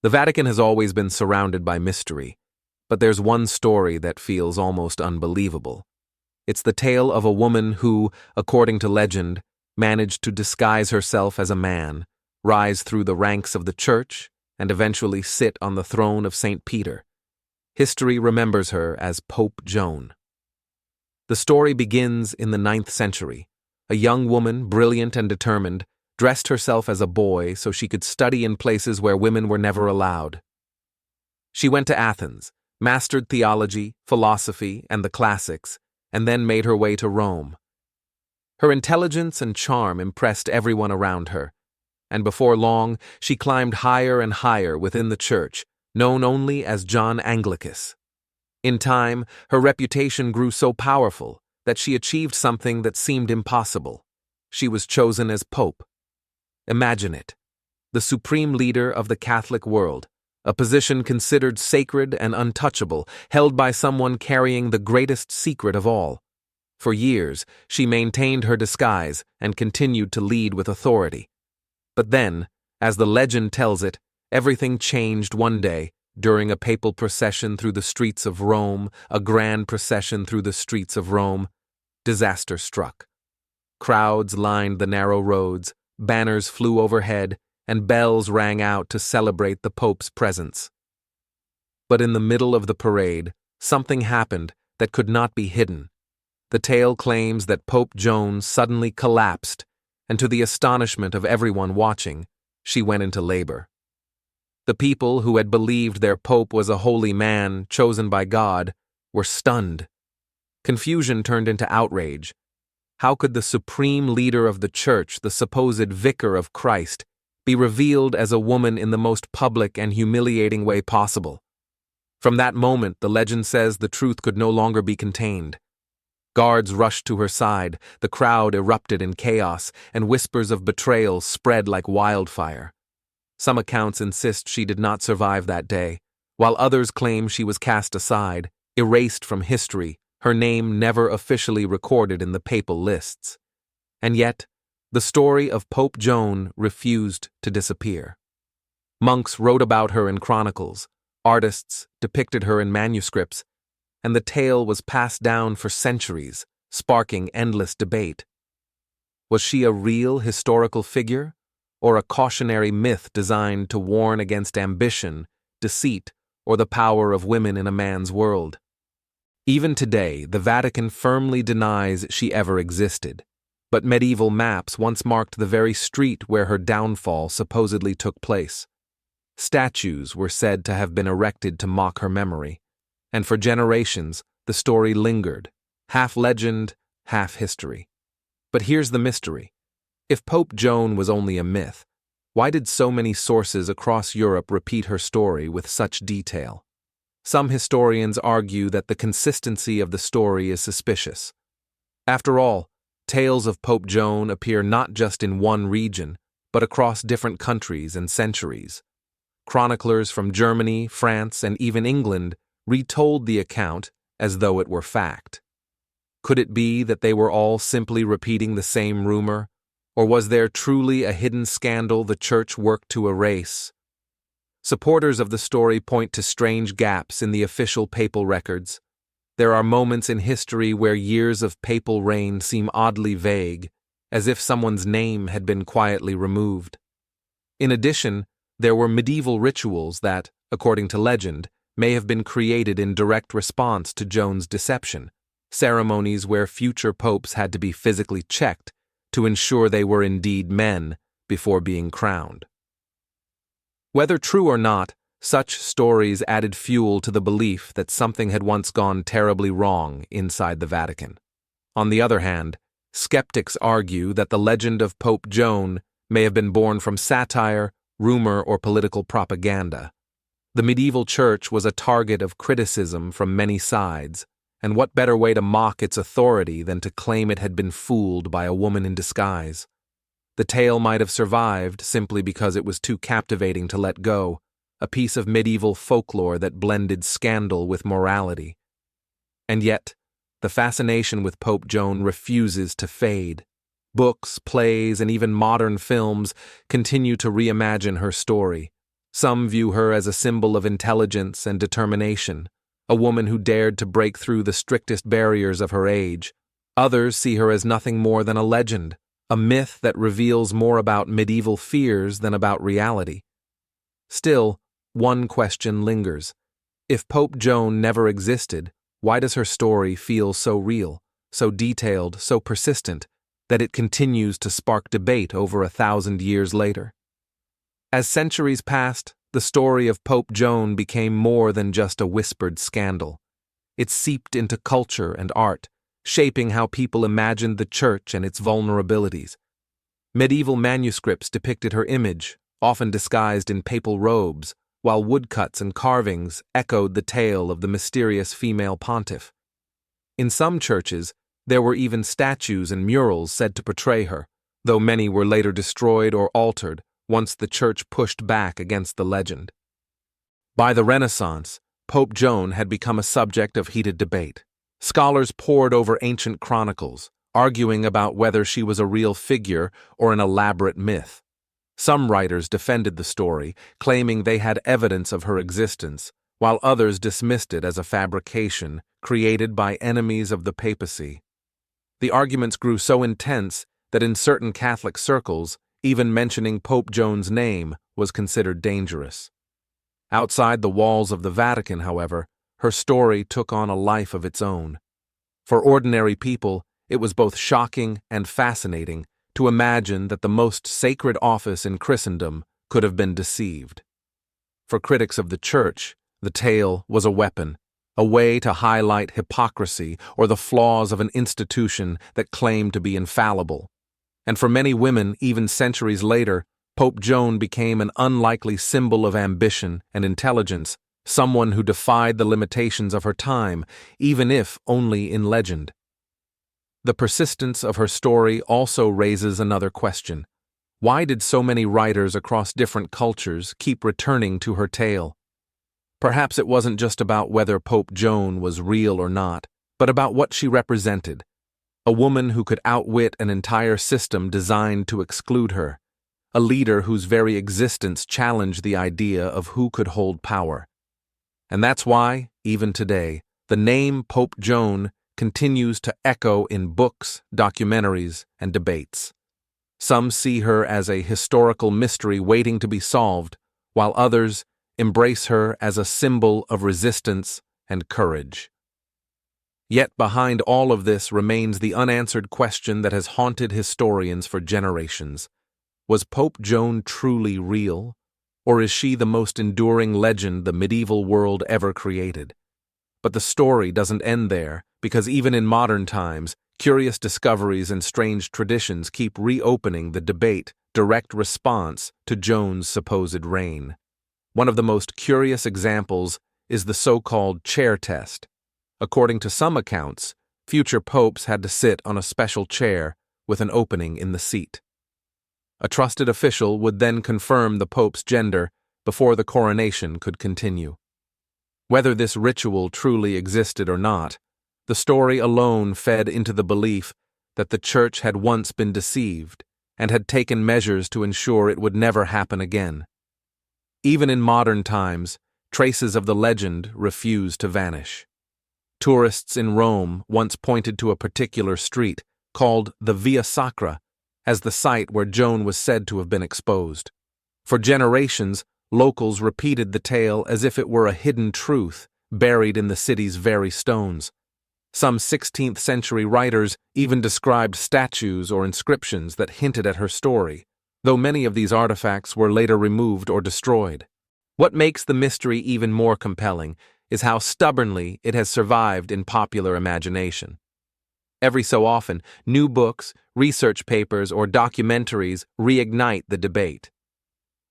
The Vatican has always been surrounded by mystery, but there's one story that feels almost unbelievable. It's the tale of a woman who, according to legend, managed to disguise herself as a man, rise through the ranks of the Church, and eventually sit on the throne of St. Peter. History remembers her as Pope Joan. The story begins in the 9th century. A young woman, brilliant and determined, dressed herself as a boy so she could study in places where women were never allowed. She went to Athens, mastered theology, philosophy, and the classics, and then made her way to Rome. Her intelligence and charm impressed everyone around her, and before long she climbed higher and higher within the Church, known only as John Anglicus. In time, her reputation grew so powerful that she achieved something that seemed impossible. She was chosen as Pope. Imagine it. The supreme leader of the Catholic world, a position considered sacred and untouchable, held by someone carrying the greatest secret of all. For years, she maintained her disguise and continued to lead with authority. But then, as the legend tells it, everything changed one day during a papal procession through the streets of Rome, a grand procession through the streets of Rome. Disaster struck. Crowds lined the narrow roads, banners flew overhead, and bells rang out to celebrate the Pope's presence. But in the middle of the parade, something happened that could not be hidden. The tale claims that Pope Joan suddenly collapsed, and to the astonishment of everyone watching, she went into labor. The people who had believed their Pope was a holy man chosen by God were stunned. Confusion turned into outrage. How could the supreme leader of the Church, the supposed vicar of Christ, be revealed as a woman in the most public and humiliating way possible? From that moment, the legend says the truth could no longer be contained. Guards rushed to her side, the crowd erupted in chaos, and whispers of betrayal spread like wildfire. Some accounts insist she did not survive that day, while others claim she was cast aside, erased from history, her name never officially recorded in the papal lists. And yet, the story of Pope Joan refused to disappear. Monks wrote about her in chronicles, artists depicted her in manuscripts, and the tale was passed down for centuries, sparking endless debate. Was she a real historical figure, or a cautionary myth designed to warn against ambition, deceit, or the power of women in a man's world? Even today, the Vatican firmly denies she ever existed, but medieval maps once marked the very street where her downfall supposedly took place. Statues were said to have been erected to mock her memory, and for generations the story lingered, half legend, half history. But here's the mystery. If Pope Joan was only a myth, why did so many sources across Europe repeat her story with such detail? Some historians argue that the consistency of the story is suspicious. After all, tales of Pope Joan appear not just in one region, but across different countries and centuries. Chroniclers from Germany, France, and even England retold the account as though it were fact. Could it be that they were all simply repeating the same rumor, or was there truly a hidden scandal the Church worked to erase? Supporters of the story point to strange gaps in the official papal records. There are moments in history where years of papal reign seem oddly vague, as if someone's name had been quietly removed. In addition, there were medieval rituals that, according to legend, may have been created in direct response to Joan's deception, ceremonies where future popes had to be physically checked to ensure they were indeed men before being crowned. Whether true or not, such stories added fuel to the belief that something had once gone terribly wrong inside the Vatican. On the other hand, skeptics argue that the legend of Pope Joan may have been born from satire, rumor, or political propaganda. The medieval Church was a target of criticism from many sides, and what better way to mock its authority than to claim it had been fooled by a woman in disguise? The tale might have survived simply because it was too captivating to let go, a piece of medieval folklore that blended scandal with morality. And yet, the fascination with Pope Joan refuses to fade. Books, plays, and even modern films continue to reimagine her story. Some view her as a symbol of intelligence and determination, a woman who dared to break through the strictest barriers of her age. Others see her as nothing more than a legend, a myth that reveals more about medieval fears than about reality. Still, one question lingers. If Pope Joan never existed, why does her story feel so real, so detailed, so persistent, that it continues to spark debate over 1,000 years later? As centuries passed, the story of Pope Joan became more than just a whispered scandal. It seeped into culture and art, shaping how people imagined the Church and its vulnerabilities. Medieval manuscripts depicted her image, often disguised in papal robes, while woodcuts and carvings echoed the tale of the mysterious female pontiff. In some churches, there were even statues and murals said to portray her, though many were later destroyed or altered once the Church pushed back against the legend. By the Renaissance, Pope Joan had become a subject of heated debate. Scholars pored over ancient chronicles, arguing about whether she was a real figure or an elaborate myth. Some writers defended the story, claiming they had evidence of her existence, while others dismissed it as a fabrication created by enemies of the papacy. The arguments grew so intense that in certain Catholic circles, even mentioning Pope Joan's name was considered dangerous. Outside the walls of the Vatican, however, her story took on a life of its own. For ordinary people, it was both shocking and fascinating to imagine that the most sacred office in Christendom could have been deceived. For critics of the Church, the tale was a weapon, a way to highlight hypocrisy or the flaws of an institution that claimed to be infallible. And for many women, even centuries later, Pope Joan became an unlikely symbol of ambition and intelligence, someone who defied the limitations of her time, even if only in legend. The persistence of her story also raises another question. Why did so many writers across different cultures keep returning to her tale? Perhaps it wasn't just about whether Pope Joan was real or not, but about what she represented. A woman who could outwit an entire system designed to exclude her. A leader whose very existence challenged the idea of who could hold power. And that's why, even today, the name Pope Joan continues to echo in books, documentaries, and debates. Some see her as a historical mystery waiting to be solved, while others embrace her as a symbol of resistance and courage. Yet behind all of this remains the unanswered question that has haunted historians for generations. Was Pope Joan truly real, or is she the most enduring legend the medieval world ever created? But the story doesn't end there, because even in modern times, curious discoveries and strange traditions keep reopening the debate, direct response to Joan's supposed reign. One of the most curious examples is the so-called chair test. According to some accounts, future popes had to sit on a special chair with an opening in the seat. A trusted official would then confirm the pope's gender before the coronation could continue. Whether this ritual truly existed or not, the story alone fed into the belief that the Church had once been deceived and had taken measures to ensure it would never happen again. Even in modern times, traces of the legend refuse to vanish. Tourists in Rome once pointed to a particular street, called the Via Sacra, as the site where Joan was said to have been exposed. For generations, locals repeated the tale as if it were a hidden truth buried in the city's very stones. Some 16th century writers even described statues or inscriptions that hinted at her story, though many of these artifacts were later removed or destroyed. What makes the mystery even more compelling is how stubbornly it has survived in popular imagination. Every so often, new books, research papers, or documentaries reignite the debate.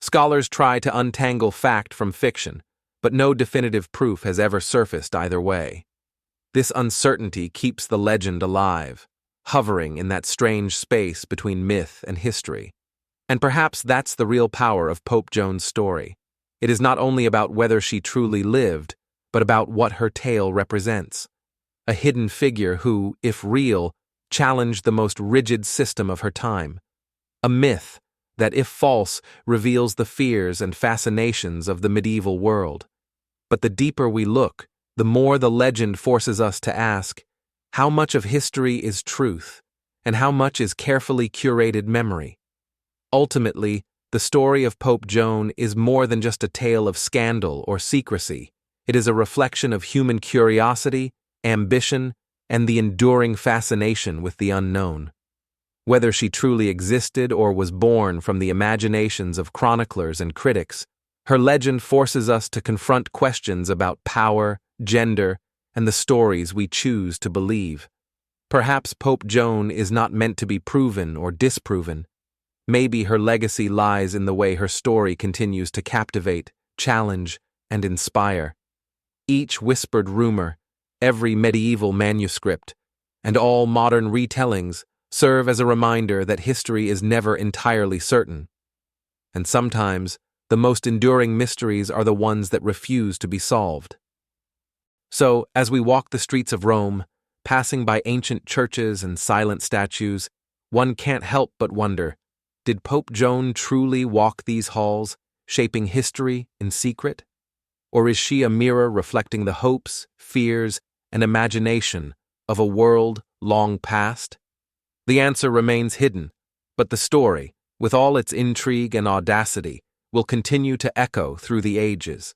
Scholars try to untangle fact from fiction, but no definitive proof has ever surfaced either way. This uncertainty keeps the legend alive, hovering in that strange space between myth and history. And perhaps that's the real power of Pope Joan's story. It is not only about whether she truly lived, but about what her tale represents. A hidden figure who, if real, challenged the most rigid system of her time. A myth that, if false, reveals the fears and fascinations of the medieval world. But the deeper we look, the more the legend forces us to ask, how much of history is truth, and how much is carefully curated memory? Ultimately, the story of Pope Joan is more than just a tale of scandal or secrecy. It is a reflection of human curiosity, ambition, and the enduring fascination with the unknown. Whether she truly existed or was born from the imaginations of chroniclers and critics, her legend forces us to confront questions about power, gender, and the stories we choose to believe. Perhaps Pope Joan is not meant to be proven or disproven. Maybe her legacy lies in the way her story continues to captivate, challenge, and inspire. Each whispered rumor, every medieval manuscript, and all modern retellings serve as a reminder that history is never entirely certain. And sometimes, the most enduring mysteries are the ones that refuse to be solved. So, as we walk the streets of Rome, passing by ancient churches and silent statues, one can't help but wonder, did Pope Joan truly walk these halls, shaping history in secret? Or is she a mirror reflecting the hopes, fears, and imagination of a world long past? The answer remains hidden, but the story, with all its intrigue and audacity, will continue to echo through the ages.